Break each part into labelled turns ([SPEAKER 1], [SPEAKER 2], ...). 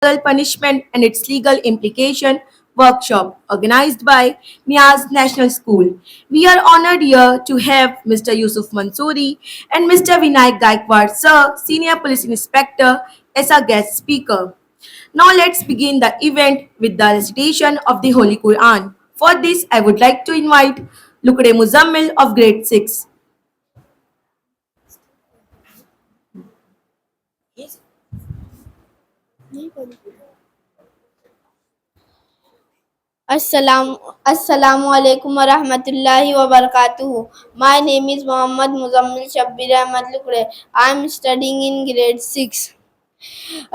[SPEAKER 1] Punishment and its legal implication workshop organized by Niaz National School. We are honored here to have Mr. Yusuf Mansoori and Mr. Vinayak Gaikwad, Sir, Senior Police Inspector, as our guest speaker. Now let's begin the event with the recitation of the Holy Quran. For this, I would like to invite Lukre Muzammil of grade 6.
[SPEAKER 2] Assalamu alaikum wa rahmatullahi wa barakatuhu. My name is Muhammad Muzammil Shabbir Ahmad Lukre. I am studying in grade 6.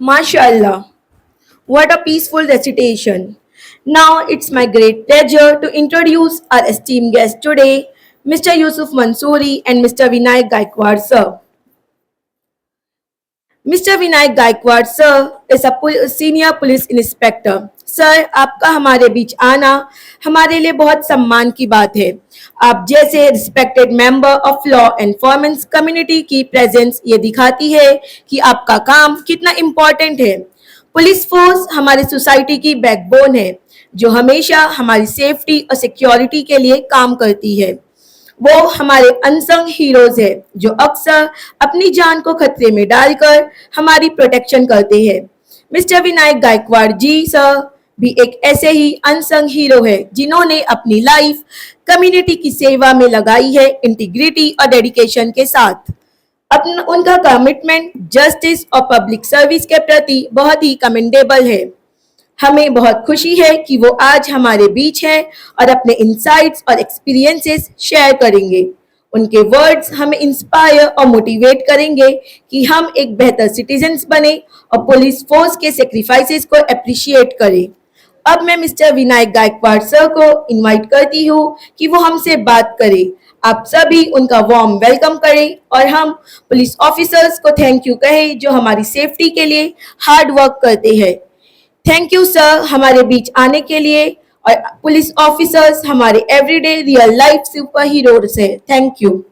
[SPEAKER 1] MashaAllah. What a peaceful recitation. Now it's my great pleasure to introduce our esteemed guests today, Mr. Yusuf Mansoori and Mr. Vinayak Gaikwad, sir. Mr. Vinayak Gaikwad sir is a senior police inspector. Sir, आपका हमारे बीच आना हमारे लिए बहुत सम्मान की बात है. आप जैसे respected member of law enforcement community की प्रेजेंस ये दिखाती है कि आपका काम कितना इम्पोर्टेंट है. पुलिस फोर्स हमारी सोसाइटी की बैकबोन है जो हमेशा हमारी सेफ्टी और सिक्योरिटी के लिए काम करती है. वो हमारे अनसंग हीरोज है जो अक्सर अपनी जान को खतरे में डालकर हमारी प्रोटेक्शन करते हैं. मिस्टर विनायक गायकवाड़ जी सर भी एक ऐसे ही अनसंग हीरो है जिन्होंने अपनी लाइफ कम्युनिटी की सेवा में लगाई है इंटीग्रिटी और डेडिकेशन के साथ. उनका कमिटमेंट जस्टिस और पब्लिक सर्विस के प्रति बहुत ही कमेंडेबल है. हमें बहुत खुशी है कि वो आज हमारे बीच हैं और अपने इंसाइट्स और एक्सपीरियंसेस शेयर करेंगे. उनके वर्ड्स हमें इंस्पायर और मोटिवेट करेंगे कि हम एक बेहतर सिटीजन्स बने और पुलिस फोर्स के सेक्रीफाइसेस को अप्रिशिएट करें. अब मैं मिस्टर विनायक गायकवाड़ सर को इनवाइट करती हूँ कि वो हमसे बात करें. आप सभी उनका वार्म वेलकम करें और हम पुलिस ऑफिसर्स को थैंक यू कहें जो हमारी सेफ्टी के लिए हार्ड वर्क करते हैं. थैंक यू सर हमारे बीच आने के लिए. और पुलिस ऑफिसर्स हमारे everyday real life super heroes है. Thank you.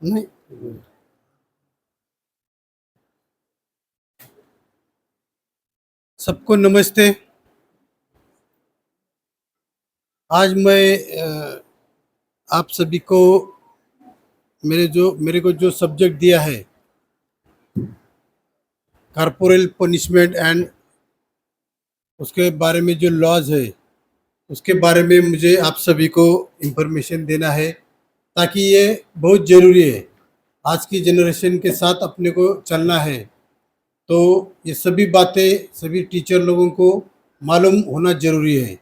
[SPEAKER 3] नहीं, सबको नमस्ते. आज मैं आप सभी को मेरे को जो सब्जेक्ट दिया है कॉर्पोरल पनिशमेंट एंड उसके बारे में जो लॉज है उसके बारे में मुझे आप सभी को इंफॉर्मेशन देना है ताकि ये बहुत ज़रूरी है. आज की जनरेशन के साथ अपने को चलना है तो ये सभी बातें सभी टीचर लोगों को मालूम होना ज़रूरी है.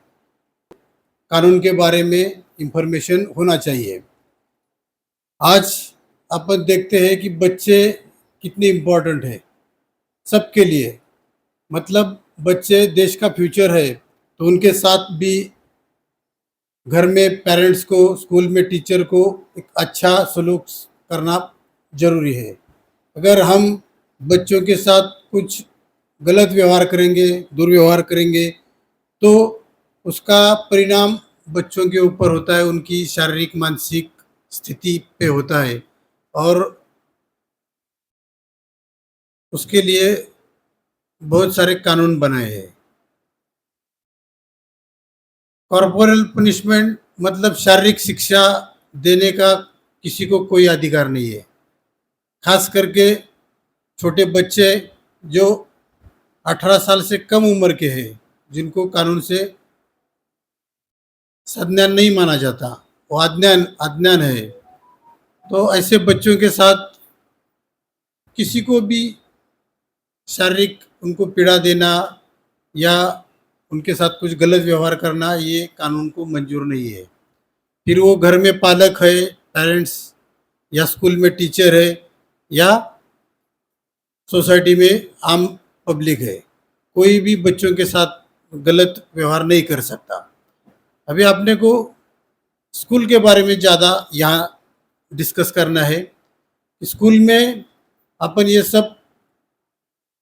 [SPEAKER 3] कानून के बारे में इंफॉर्मेशन होना चाहिए. आज अपन देखते हैं कि बच्चे कितने इम्पोर्टेंट है सबके लिए. मतलब बच्चे देश का फ्यूचर है तो उनके साथ भी घर में पेरेंट्स को स्कूल में टीचर को एक अच्छा सलूक करना ज़रूरी है. अगर हम बच्चों के साथ कुछ गलत व्यवहार करेंगे दुर्व्यवहार करेंगे तो उसका परिणाम बच्चों के ऊपर होता है, उनकी शारीरिक मानसिक स्थिति पे होता है और उसके लिए बहुत सारे कानून बनाए हैं। कॉर्पोरल पनिशमेंट मतलब शारीरिक शिक्षा देने का किसी को कोई अधिकार नहीं है। खास करके छोटे बच्चे जो 18 साल से कम उम्र के हैं, जिनको कानून से संज्ञान नहीं माना जाता, वो अज्ञान अज्ञान है, तो ऐसे बच्चों के साथ किसी को भी शारीरिक उनको पीड़ा देना या उनके साथ कुछ गलत व्यवहार करना ये कानून को मंजूर नहीं है। फिर वो घर में पालक है, पेरेंट्स, या स्कूल में टीचर है, या सोसाइटी में आम पब्लिक है, कोई भी बच्चों के साथ गलत व्यवहार नहीं कर सकता। अभी आपने को स्कूल के बारे में ज़्यादा यहाँ डिस्कस करना है। स्कूल में अपन ये सब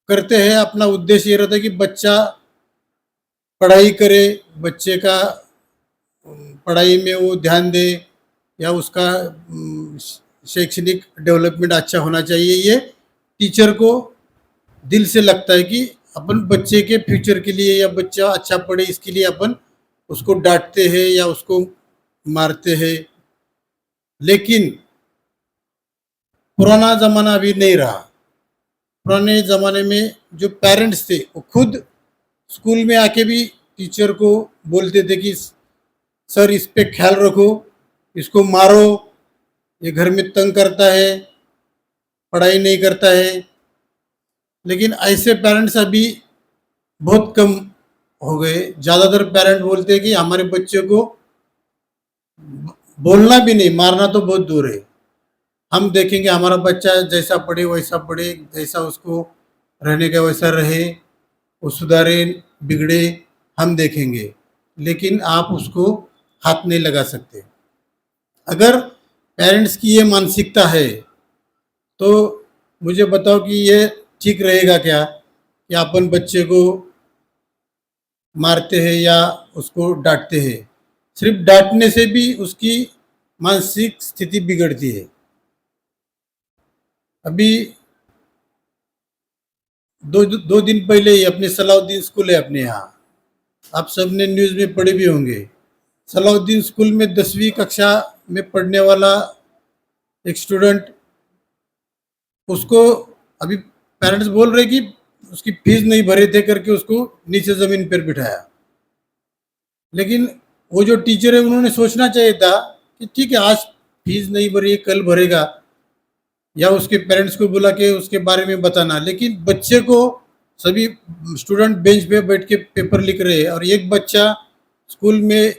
[SPEAKER 3] करते हैं, अपना उद्देश्य ये रहता है कि बच्चा पढ़ाई करे, बच्चे का पढ़ाई में वो ध्यान दे, या उसका शैक्षणिक डेवलपमेंट अच्छा होना चाहिए। ये टीचर को दिल से लगता है कि अपन बच्चे के फ्यूचर के लिए या बच्चा अच्छा पढ़े इसके लिए अपन उसको डांटते हैं या उसको मारते हैं। लेकिन पुराना ज़माना अभी नहीं रहा। पुराने ज़माने में जो पेरेंट्स थे वो खुद स्कूल में आके भी टीचर को बोलते थे कि सर इस पे ख्याल रखो, इसको मारो, ये घर में तंग करता है, पढ़ाई नहीं करता है। लेकिन ऐसे पेरेंट्स अभी बहुत कम हो गए। ज़्यादातर पेरेंट बोलते हैं कि हमारे बच्चे को बोलना भी नहीं, मारना तो बहुत दूर है, हम देखेंगे, हमारा बच्चा जैसा पढ़े वैसा पढ़े, जैसा उसको रहने का वैसा रहे, वो सुधारे बिगड़े हम देखेंगे, लेकिन आप उसको हाथ नहीं लगा सकते। अगर पेरेंट्स की ये मानसिकता है तो मुझे बताओ कि ये ठीक रहेगा क्या कि अपन बच्चे को मारते हैं या उसको डांटते हैं। सिर्फ डांटने से भी उसकी मानसिक स्थिति बिगड़ती है। अभी दो दिन पहले ही अपने सलाउद्दीन स्कूल है अपने यहाँ, आप सबने न्यूज़ में पढ़े भी होंगे। सलाउद्दीन स्कूल में 10वीं कक्षा में पढ़ने वाला एक स्टूडेंट, उसको अभी पेरेंट्स बोल रहे कि उसकी फीस नहीं भरे थे करके उसको नीचे ज़मीन पर बिठाया। लेकिन वो जो टीचर है उन्होंने सोचना चाहिए था कि ठीक है, आज फीस नहीं भरी है, कल भरेगा, या उसके पेरेंट्स को बुला के उसके बारे में बताना। लेकिन बच्चे को, सभी स्टूडेंट बेंच पे बैठ के पेपर लिख रहे हैं और एक बच्चा स्कूल में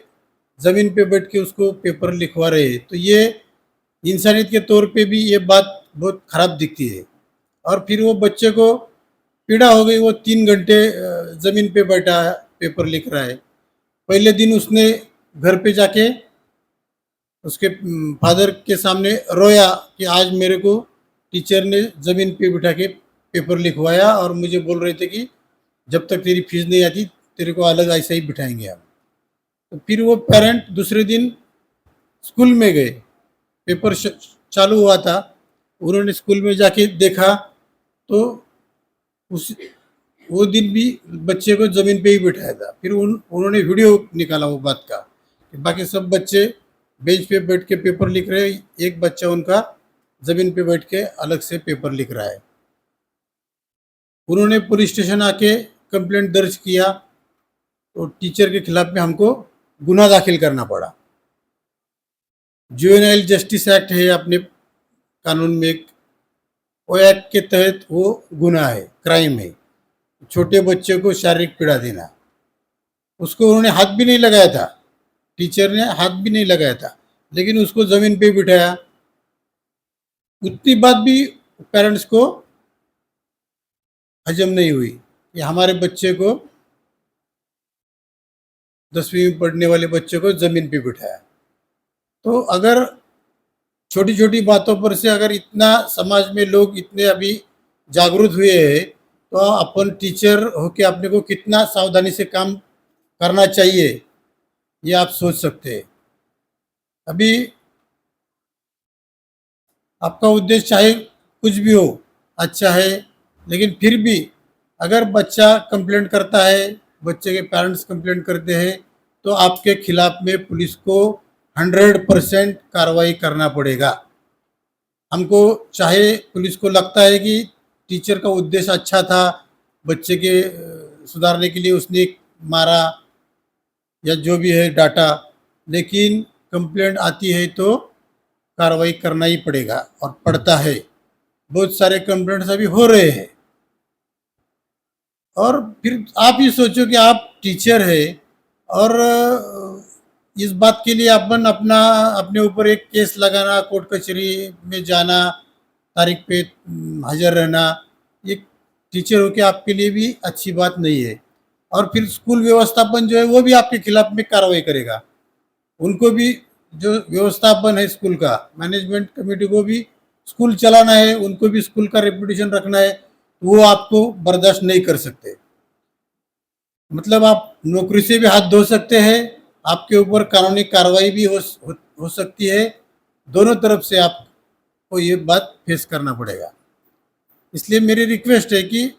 [SPEAKER 3] ज़मीन पे बैठ के उसको पेपर लिखवा रहे हैं, तो ये इंसानियत के तौर पे भी ये बात बहुत ख़राब दिखती है। और फिर वो बच्चे को पीड़ा हो गई, वो 3 घंटे ज़मीन पे बैठा है, पेपर लिख रहा है। पहले दिन उसने घर पे जाके उसके फादर के सामने रोया कि आज मेरे को टीचर ने ज़मीन पे बिठा के पेपर लिखवाया और मुझे बोल रहे थे कि जब तक तेरी फीस नहीं आती तेरे को अलग ऐसा ही बिठाएंगे हम। तो फिर वो पेरेंट दूसरे दिन स्कूल में गए, पेपर चालू हुआ था, उन्होंने स्कूल में जाके देखा तो वो दिन भी बच्चे को ज़मीन पे ही बिठाया था। फिर उन्होंने वीडियो निकाला वो बात का कि बाकी सब बच्चे बेंच पे बैठ के पेपर लिख रहे हैं, एक बच्चा उनका ज़मीन पे बैठ के अलग से पेपर लिख रहा है। उन्होंने पुलिस स्टेशन आके कंप्लेंट दर्ज किया, तो टीचर के खिलाफ में हमको गुनाह दाखिल करना पड़ा। जुवेनाइल जस्टिस एक्ट है अपने कानून में, एक वो एक्ट के तहत वो गुनाह है, क्राइम है, छोटे बच्चे को शारीरिक पीड़ा देना। उसको उन्होंने हाथ भी नहीं लगाया था, टीचर ने हाथ भी नहीं लगाया था, लेकिन उसको ज़मीन पे बिठाया। उतनी बात भी पेरेंट्स को हजम नहीं हुई कि हमारे बच्चे को, 10वीं में पढ़ने वाले बच्चे को ज़मीन पे बिठाया। तो अगर छोटी छोटी बातों पर से अगर इतना समाज में लोग इतने अभी जागरूक हुए हैं, तो अपन टीचर होके अपने को कितना सावधानी से काम करना चाहिए। ये आप सोच सकते हैं। अभी आपका उद्देश्य चाहे कुछ भी हो, अच्छा है, लेकिन फिर भी अगर बच्चा कंप्लेंट करता है, बच्चे के पेरेंट्स कंप्लेंट करते हैं, तो आपके खिलाफ में पुलिस को 100% कार्रवाई करना पड़ेगा। हमको चाहे पुलिस को लगता है कि टीचर का उद्देश्य अच्छा था, बच्चे के सुधारने के लिए उसने मारा या जो भी है डाटा, लेकिन कंप्लेंट आती है तो कार्रवाई करना ही पड़ेगा और पड़ता है। बहुत सारे कंप्लेंट्स अभी हो रहे हैं। और फिर आप ये सोचो कि आप टीचर है और इस बात के लिए अपन अपने ऊपर एक केस लगाना, कोर्ट कचहरी में जाना, तारीख पे हाजिर रहना, ये टीचर हो के आपके लिए भी अच्छी बात नहीं है। और फिर स्कूल व्यवस्थापन जो है वो भी आपके खिलाफ में कार्रवाई करेगा। उनको भी, जो व्यवस्थापन है स्कूल का, मैनेजमेंट कमेटी को भी स्कूल चलाना है, उनको भी स्कूल का रेपुटेशन रखना है, वो आपको बर्दाश्त नहीं कर सकते। मतलब आप नौकरी से भी हाथ धो सकते हैं, आपके ऊपर कानूनी कार्रवाई भी हो सकती है। दोनों तरफ से आपको ये बात फेस करना पड़ेगा। इसलिए मेरी रिक्वेस्ट है कि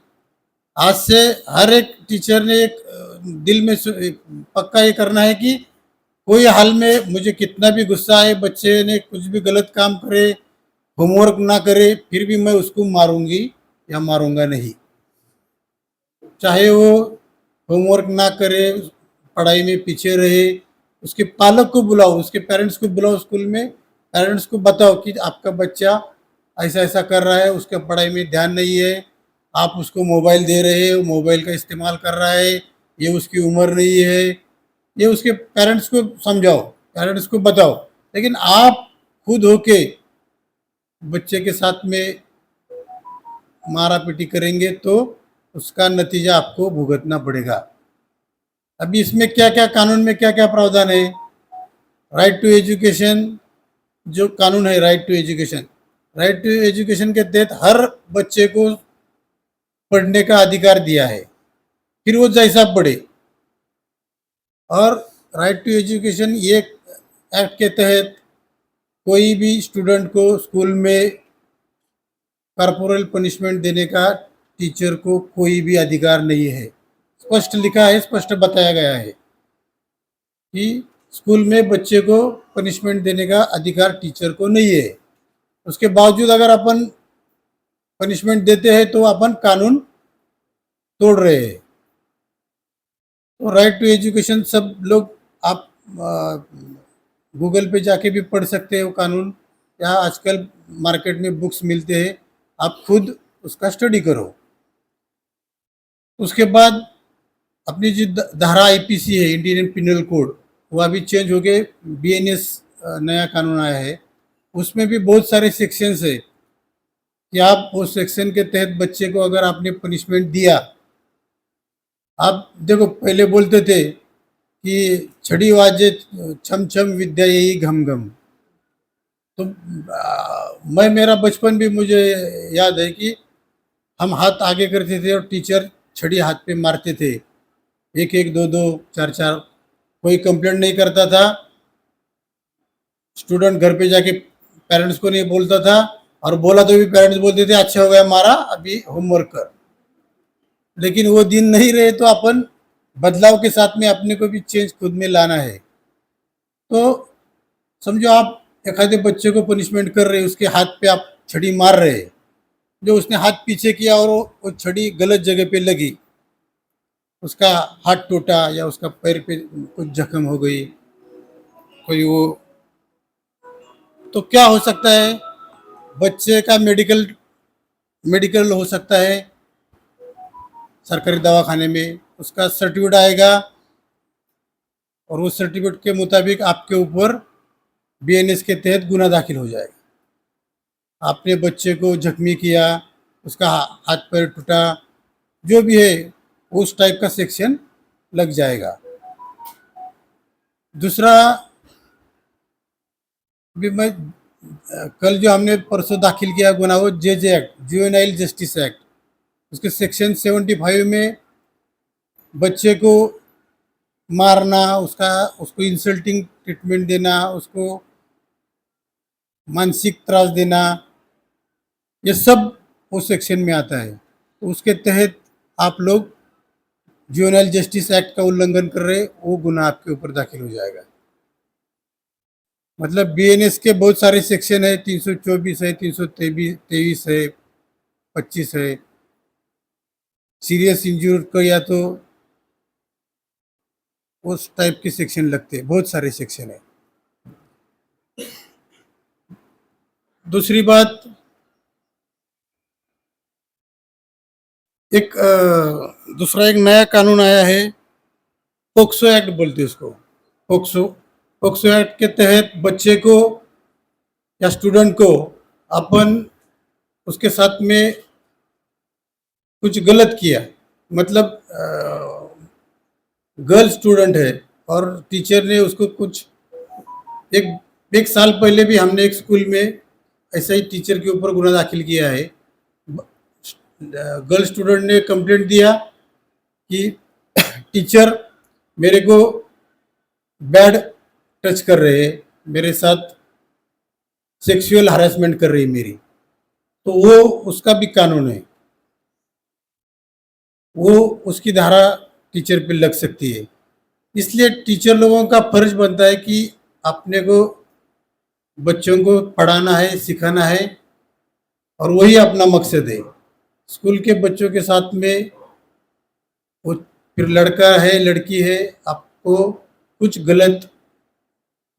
[SPEAKER 3] आज से हर एक टीचर ने एक दिल में एक पक्का ये करना है कि कोई हाल में मुझे कितना भी गुस्सा आए, बच्चे ने कुछ भी गलत काम करे, होमवर्क ना करे, फिर भी मैं उसको मारूंगी या मारूंगा नहीं। चाहे वो होमवर्क ना करे, पढ़ाई में पीछे रहे, उसके पालक को बुलाओ, उसके पेरेंट्स को बुलाओ स्कूल में, पेरेंट्स को बताओ कि आपका बच्चा ऐसा ऐसा कर रहा है, उसका पढ़ाई में ध्यान नहीं है, आप उसको मोबाइल दे रहे हो, मोबाइल का इस्तेमाल कर रहा है, ये उसकी उम्र नहीं है। ये उसके पेरेंट्स को समझाओ, पेरेंट्स को बताओ। लेकिन आप खुद होके बच्चे के साथ में मारा पीटी करेंगे तो उसका नतीजा आपको भुगतना पड़ेगा। अभी इसमें क्या क्या, कानून में क्या क्या प्रावधान है? राइट टू एजुकेशन जो कानून है, राइट टू एजुकेशन के तहत हर बच्चे को पढ़ने का अधिकार दिया है, फिर वो जैसा पढ़े। और राइट टू एजुकेशन ये एक्ट के तहत कोई भी स्टूडेंट को स्कूल में कॉर्पोरल पनिशमेंट देने का टीचर को कोई भी अधिकार नहीं है। स्पष्ट लिखा है, स्पष्ट बताया गया है कि स्कूल में बच्चे को पनिशमेंट देने का अधिकार टीचर को नहीं है। उसके बावजूद अगर अपन पनिशमेंट देते हैं तो अपन कानून तोड़ रहे हैं। तो राइट टू एजुकेशन सब लोग आप गूगल पे जाके भी पढ़ सकते हो कानून, या आजकल मार्केट में बुक्स मिलते हैं, आप खुद उसका स्टडी करो। उसके बाद अपनी जो धारा आईपीसी है, इंडियन पिनल कोड, वो अभी चेंज हो गए, बीएनएस नया कानून आया है, उसमें भी बहुत सारे सेक्शंस है कि आप उस सेक्शन के तहत बच्चे को अगर आपने पनिशमेंट दिया, आप देखो पहले बोलते थे कि छड़ी वाजे छम छम विद्या यही घम घम। तो मेरा बचपन भी मुझे याद है कि हम हाथ आगे करते थे और टीचर छड़ी हाथ पे मारते थे, एक एक दो दो चार चार, कोई कंप्लेंट नहीं करता था। स्टूडेंट घर पे जाके पेरेंट्स को नहीं बोलता था, और बोला तो भी पेरेंट्स बोलते थे अच्छा हो गया मारा, अभी होमवर्क कर। लेकिन वो दिन नहीं रहे, तो अपन बदलाव के साथ में अपने को भी चेंज खुद में लाना है। तो समझो आप एक आधे बच्चे को पनिशमेंट कर रहे, उसके हाथ पे आप छड़ी मार रहे, जो उसने हाथ पीछे किया और वो छड़ी गलत जगह पे लगी, उसका हाथ टूटा या उसका पैर पे कुछ जख्म हो गई, कोई वो, तो क्या हो सकता है? बच्चे का मेडिकल हो सकता है सरकारी दवाखाने में, उसका सर्टिफिकेट आएगा और उस सर्टिफिकेट के मुताबिक आपके ऊपर बीएनएस के तहत गुना दाखिल हो जाएगा। आपने बच्चे को जख्मी किया, उसका हाथ पैर टूटा, जो भी है उस टाइप का सेक्शन लग जाएगा। दूसरा भी मैं कल जो हमने परसों दाखिल किया गुना, वो JJ act, juvenile justice act, उसके सेक्शन 75 में बच्चे को मारना, उसको इंसल्टिंग ट्रीटमेंट देना, उसको मानसिक त्रास देना, ये सब उस सेक्शन में आता है। तो उसके तहत आप लोग जुवेनाइल जस्टिस एक्ट का उल्लंघन कर रहे, वो गुनाह आपके ऊपर दाखिल हो जाएगा। मतलब बीएनएस के बहुत सारे सेक्शन है, 324 है, 323 है, 25 है। सीरियस इंजूर को या तो उस टाइप के सेक्शन लगते हैं, बहुत सारे सेक्शन है। दूसरी बात, दूसरा एक नया कानून आया है, पोक्सो एक्ट बोलते हैं उसको। पोक्सो एक्ट के तहत बच्चे को या स्टूडेंट को अपन उसके साथ में कुछ गलत किया, मतलब गर्ल स्टूडेंट है और टीचर ने उसको कुछ एक साल पहले भी हमने एक स्कूल में ऐसा ही टीचर के ऊपर गुनाह दाखिल किया है। गर्ल स्टूडेंट ने कंप्लेंट दिया कि टीचर मेरे को बैड टच कर रहे हैं, मेरे साथ सेक्सुअल हरासमेंट कर रही है मेरी, तो वो उसका भी कानून है, वो उसकी धारा टीचर पे लग सकती है। इसलिए टीचर लोगों का फर्ज बनता है कि अपने को बच्चों को पढ़ाना है, सिखाना है, और वही अपना मकसद है। स्कूल के बच्चों के साथ में वो फिर लड़का है लड़की है, आपको कुछ गलत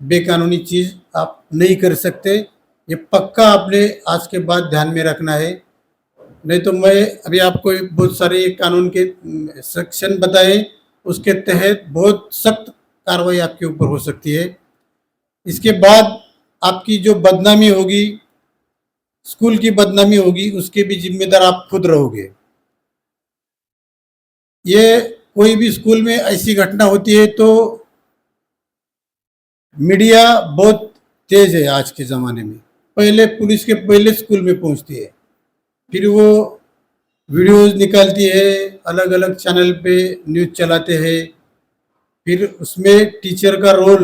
[SPEAKER 3] बेकानूनी चीज़ आप नहीं कर सकते, ये पक्का आपने आज के बाद ध्यान में रखना है। नहीं तो मैं अभी आपको बहुत सारे कानून के सेक्शन बताए, उसके तहत बहुत सख्त कार्रवाई आपके ऊपर हो सकती है। इसके बाद आपकी जो बदनामी होगी, स्कूल की बदनामी होगी, उसके भी जिम्मेदार आप खुद रहोगे। ये कोई भी स्कूल में ऐसी घटना होती है तो मीडिया बहुत तेज है आज के ज़माने में, पहले पुलिस के पहले स्कूल में पहुंचती है, फिर वो वीडियोस निकालती है, अलग अलग चैनल पे न्यूज़ चलाते हैं, फिर उसमें टीचर का रोल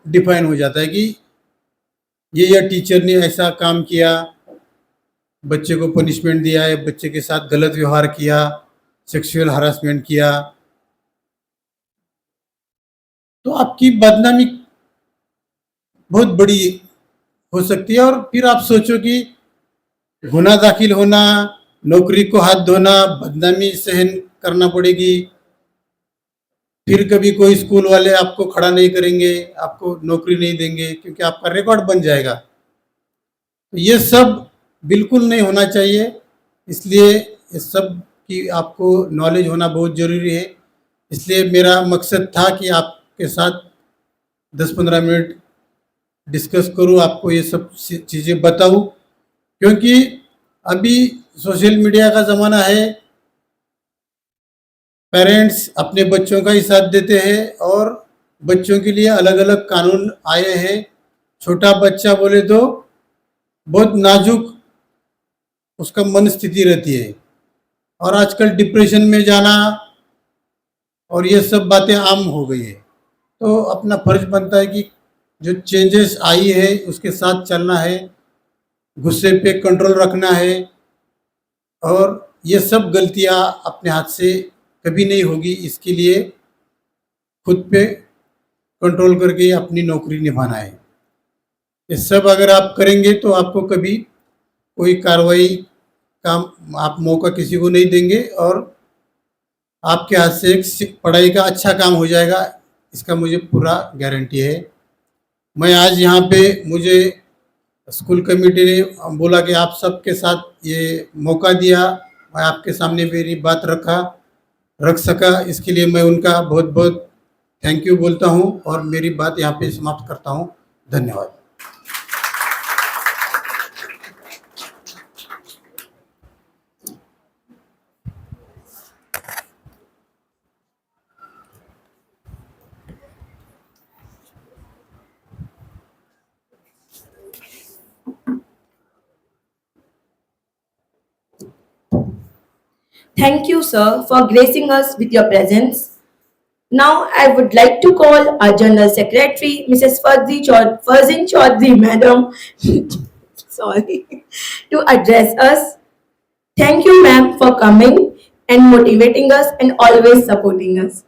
[SPEAKER 3] डिफाइन हो जाता है कि ये टीचर ने ऐसा काम किया, बच्चे को पनिशमेंट दिया है, बच्चे के साथ गलत व्यवहार किया, सेक्सुअल हरासमेंट किया, तो आपकी बदनामी बहुत बड़ी हो सकती है। और फिर आप सोचो कि गुनाह दाखिल होना, नौकरी को हाथ धोना, बदनामी सहन करना पड़ेगी, फिर कभी कोई स्कूल वाले आपको खड़ा नहीं करेंगे, आपको नौकरी नहीं देंगे, क्योंकि आपका रिकॉर्ड बन जाएगा। तो ये सब बिल्कुल नहीं होना चाहिए, इसलिए इस सब की आपको नॉलेज होना बहुत ज़रूरी है। इसलिए मेरा मकसद था कि आपके साथ 10-15 मिनट डिस्कस करूं, आपको ये सब चीज़ें बताऊं, क्योंकि अभी सोशल मीडिया का ज़माना है, पेरेंट्स अपने बच्चों का ही साथ देते हैं और बच्चों के लिए अलग अलग कानून आए हैं। छोटा बच्चा बोले तो बहुत नाजुक उसका मन स्थिति रहती है, और आजकल डिप्रेशन में जाना और ये सब बातें आम हो गई है। तो अपना फर्ज बनता है कि जो चेंजेस आई है उसके साथ चलना है, गुस्से पे कंट्रोल रखना है, और ये सब गलतियां अपने हाथ से कभी नहीं होगी। इसके लिए खुद पे कंट्रोल करके अपनी नौकरी निभाना है। ये सब अगर आप करेंगे तो आपको कभी कोई कार्रवाई का आप मौका किसी को नहीं देंगे, और आपके हाथ से एक पढ़ाई का अच्छा काम हो जाएगा, इसका मुझे पूरा गारंटी है। मैं आज यहाँ पे, मुझे स्कूल कमेटी ने बोला कि आप सबके साथ ये मौका दिया, मैं आपके सामने मेरी बात रख सका, इसके लिए मैं उनका बहुत बहुत थैंक यू बोलता हूँ और मेरी बात यहाँ पे समाप्त करता हूँ। धन्यवाद।
[SPEAKER 1] Thank you, sir, for gracing us with your presence. Now I would like to call our General Secretary, Mrs. Farzin Chaudhary, Madam, sorry, to address us. Thank you, ma'am, for coming and motivating us and always supporting us.